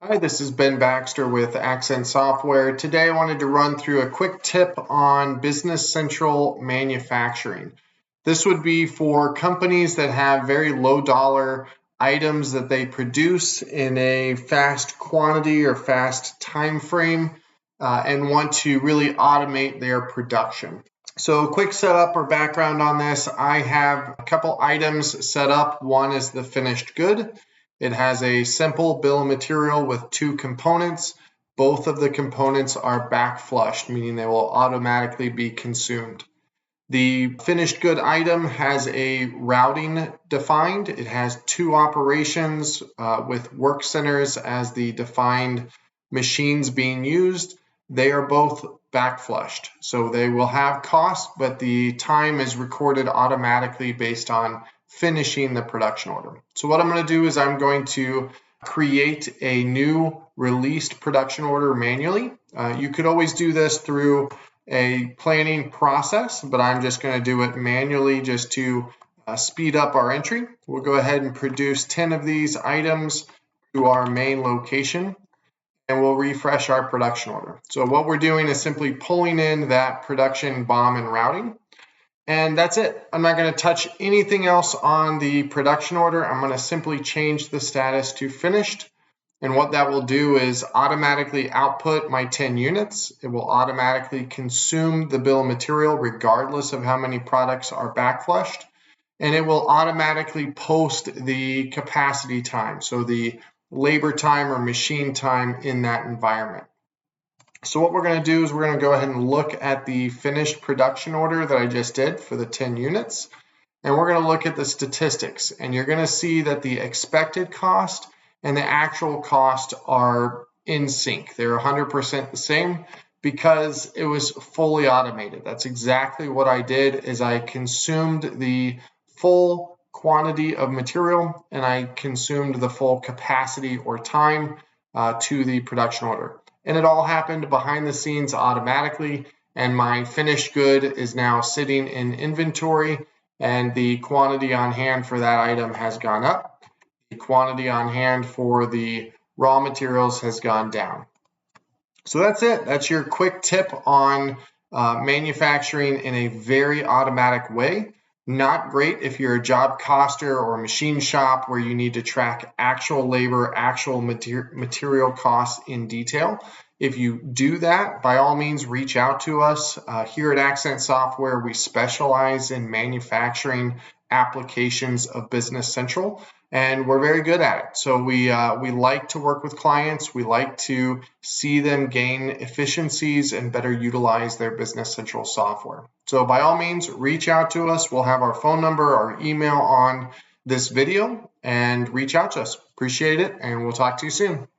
Hi, this is Ben Baxter with Accent Software. Today I wanted to run through a quick tip on Business Central manufacturing. This would be for companies that have very low dollar items that they produce in a fast quantity or fast time frame and want to really automate their production. So quick setup or background on this, I have a couple items set up. One is the finished good. It has a simple bill of material with two components. Both of the components are back flushed, meaning they will automatically be consumed. The finished good item has a routing defined. It has two operations with work centers as the defined machines being used. They are both back flushed. So they will have cost, but the time is recorded automatically based on finishing the production order. So what I'm going to do is I'm going to create a new released production order manually. You could always do this through a planning process, but I'm just going to do it manually just to speed up our entry. We'll go ahead and produce 10 of these items to our main location, and we'll refresh our production order. So what we're doing is simply pulling in that production BOM and routing, and that's it. I'm not going to touch anything else on the production order. I'm going to simply change the status to finished. And what that will do is automatically output my 10 units. It will automatically consume the bill of material regardless of how many products are back flushed. And it will automatically post the capacity time, so the labor time or machine time in that environment. So what we're going to do is we're going to go ahead and look at the finished production order that I just did for the 10 units. And we're going to look at the statistics. And you're going to see that the expected cost and the actual cost are in sync. They're 100% the same because it was fully automated. That's exactly what I did is I consumed the full quantity of material and I consumed the full capacity or time to the production order. And it all happened behind the scenes automatically. And my finished good is now sitting in inventory, and the quantity on hand for that item has gone up. The quantity on hand for the raw materials has gone down. So that's it. That's your quick tip on manufacturing in a very automatic way. Not great if you're a job coster or a machine shop where you need to track actual labor, actual material costs in detail. If you do that, by all means, reach out to us. Here at Accent Software, we specialize in manufacturing applications of Business Central, and we're very good at it. So we like to work with clients. We like to see them gain efficiencies and better utilize their Business Central software. So by all means, reach out to us. We'll have our phone number, our email on this video, and reach out to us. Appreciate it, and we'll talk to you soon.